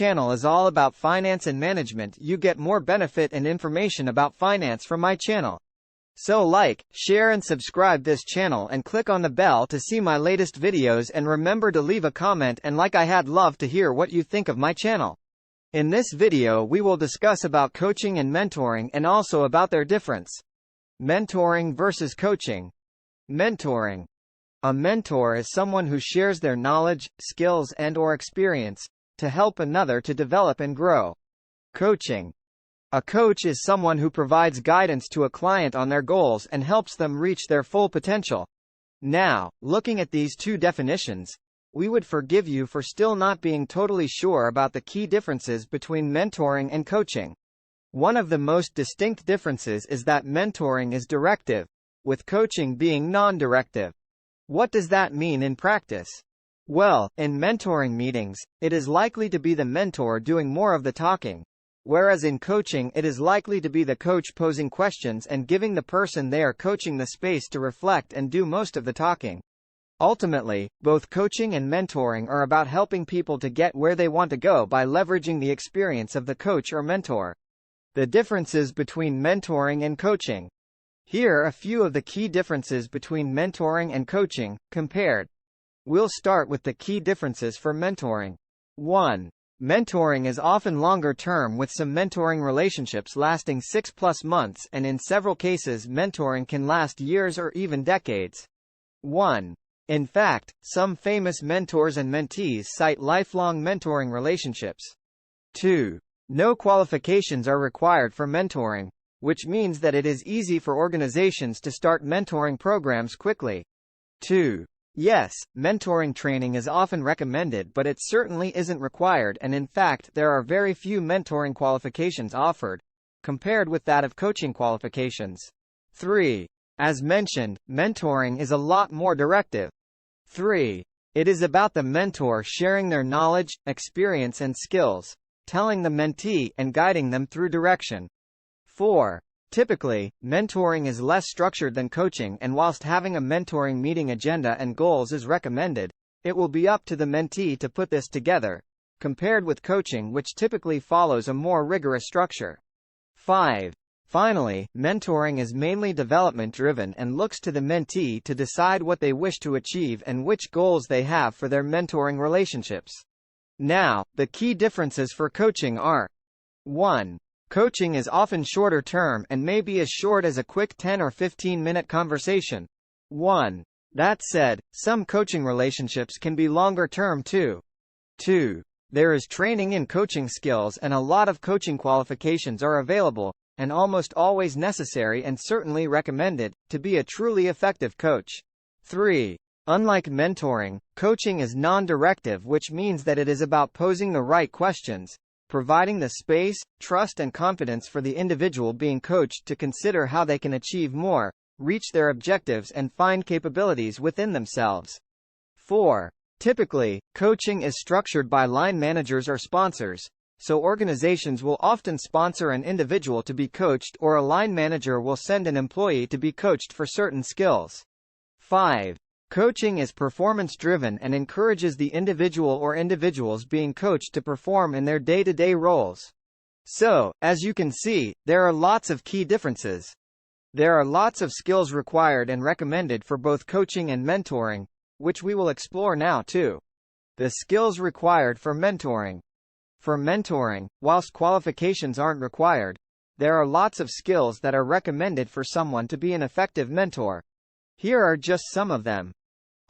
channel is all about finance and management. You get more benefit and information about finance from my channel. So like, share and subscribe this channel and click on the bell to see my latest videos, and remember to leave a comment and like. I'd love to hear what you think of my channel. In this video we will discuss about coaching and mentoring and also about their difference. Mentoring versus coaching. Mentoring. A mentor is someone who shares their knowledge, skills and/or experience to help another to develop and grow. Coaching. A coach is someone who provides guidance to a client on their goals and helps them reach their full potential. Now, looking at these two definitions, we would forgive you for still not being totally sure about the key differences between mentoring and coaching. One of the most distinct differences is that mentoring is directive, with coaching being non-directive. What does that mean in practice? Well, in mentoring meetings, it is likely to be the mentor doing more of the talking, whereas in coaching it is likely to be the coach posing questions and giving the person they are coaching the space to reflect and do most of the talking. Ultimately, both coaching and mentoring are about helping people to get where they want to go by leveraging the experience of the coach or mentor. The differences between mentoring and coaching. Here are a few of the key differences between mentoring and coaching, compared. We'll start with the key differences for mentoring. 1. Mentoring is often longer term, with some mentoring relationships lasting 6+ months, and in several cases mentoring can last years or even decades. 1. In fact, some famous mentors and mentees cite lifelong mentoring relationships. 2. No qualifications are required for mentoring, which means that it is easy for organizations to start mentoring programs quickly. 2. Yes, mentoring training is often recommended, but it certainly isn't required, and in fact there are very few mentoring qualifications offered, compared with that of coaching qualifications. 3. As mentioned, mentoring is a lot more directive. 3. It is about the mentor sharing their knowledge, experience and skills, telling the mentee and guiding them through direction. 4. Typically, mentoring is less structured than coaching, and whilst having a mentoring meeting agenda and goals is recommended, it will be up to the mentee to put this together, compared with coaching, which typically follows a more rigorous structure. 5. Finally, mentoring is mainly development-driven and looks to the mentee to decide what they wish to achieve and which goals they have for their mentoring relationships. Now, the key differences for coaching are: 1. Coaching is often shorter term and may be as short as a quick 10 or 15-minute conversation. 1. That said, some coaching relationships can be longer term too. 2. There is training in coaching skills, and a lot of coaching qualifications are available, and almost always necessary and certainly recommended, to be a truly effective coach. 3. Unlike mentoring, coaching is non-directive, which means that it is about posing the right questions, providing the space, trust and confidence for the individual being coached to consider how they can achieve more, reach their objectives and find capabilities within themselves. 4. Typically, coaching is structured by line managers or sponsors, so organizations will often sponsor an individual to be coached, or a line manager will send an employee to be coached for certain skills. 5. Coaching is performance-driven and encourages the individual or individuals being coached to perform in their day-to-day roles. So, as you can see, there are lots of key differences. There are lots of skills required and recommended for both coaching and mentoring, which we will explore now too. The skills required for mentoring. For mentoring, whilst qualifications aren't required, there are lots of skills that are recommended for someone to be an effective mentor. Here are just some of them.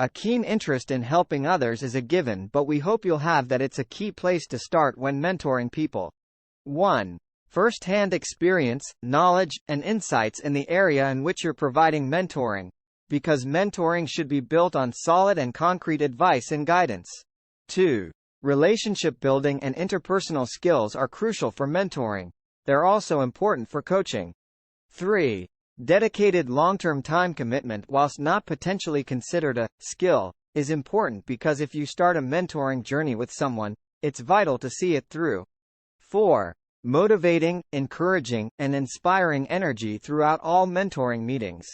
A keen interest in helping others is a given, but we hope you'll have that it's a key place to start when mentoring people. 1. First-hand experience, knowledge, and insights in the area in which you're providing mentoring, because mentoring should be built on solid and concrete advice and guidance. 2. Relationship building and interpersonal skills are crucial for mentoring. They're also important for coaching. 3. Dedicated long-term time commitment, whilst not potentially considered a skill, is important because if you start a mentoring journey with someone, it's vital to see it through. 4. Motivating, encouraging, and inspiring energy throughout all mentoring meetings.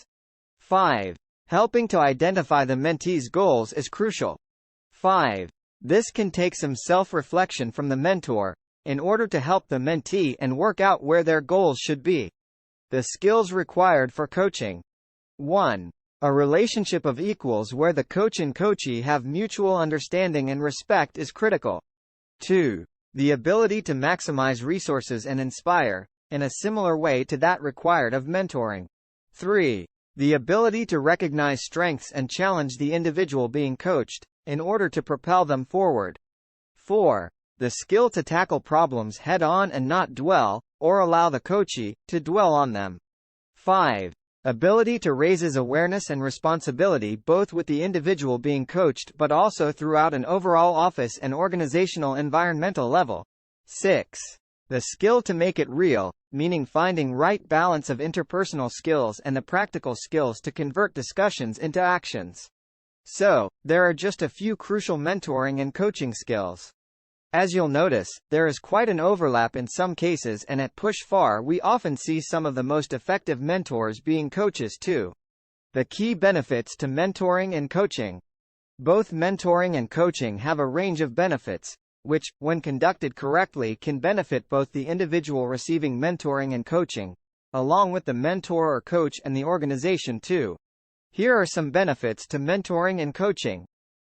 5. Helping to identify the mentee's goals is crucial. 5. This can take some self-reflection from the mentor, in order to help the mentee and work out where their goals should be. The skills required for coaching. 1. A relationship of equals where the coach and coachee have mutual understanding and respect is critical. 2. The ability to maximize resources and inspire, in a similar way to that required of mentoring. 3. The ability to recognize strengths and challenge the individual being coached, in order to propel them forward. 4. The skill to tackle problems head-on and not dwell, or allow the coachee, to dwell on them. 5. Ability to raise his awareness and responsibility both with the individual being coached but also throughout an overall office and organizational environmental level. 6. The skill to make it real, meaning finding right balance of interpersonal skills and the practical skills to convert discussions into actions. So, there are just a few crucial mentoring and coaching skills. As you'll notice, there is quite an overlap in some cases, and at Push4 we often see some of the most effective mentors being coaches too. The key benefits to mentoring and coaching. Both mentoring and coaching have a range of benefits, which, when conducted correctly, can benefit both the individual receiving mentoring and coaching, along with the mentor or coach and the organization too. Here are some benefits to mentoring and coaching.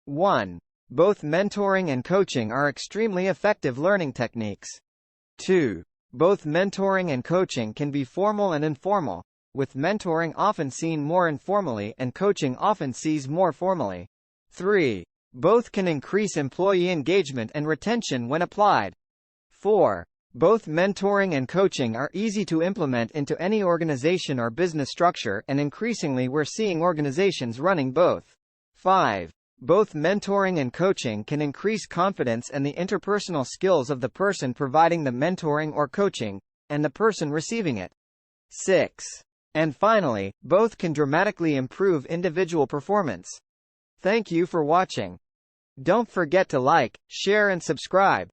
1. Both mentoring and coaching are extremely effective learning techniques. 2. Both mentoring and coaching can be formal and informal, with mentoring often seen more informally and coaching often sees more formally. 3. Both can increase employee engagement and retention when applied. 4. Both mentoring and coaching are easy to implement into any organization or business structure, and increasingly we're seeing organizations running both. 5. Both mentoring and coaching can increase confidence and the interpersonal skills of the person providing the mentoring or coaching, and the person receiving it. 6. And finally, both can dramatically improve individual performance. Thank you for watching. Don't forget to like, share and subscribe.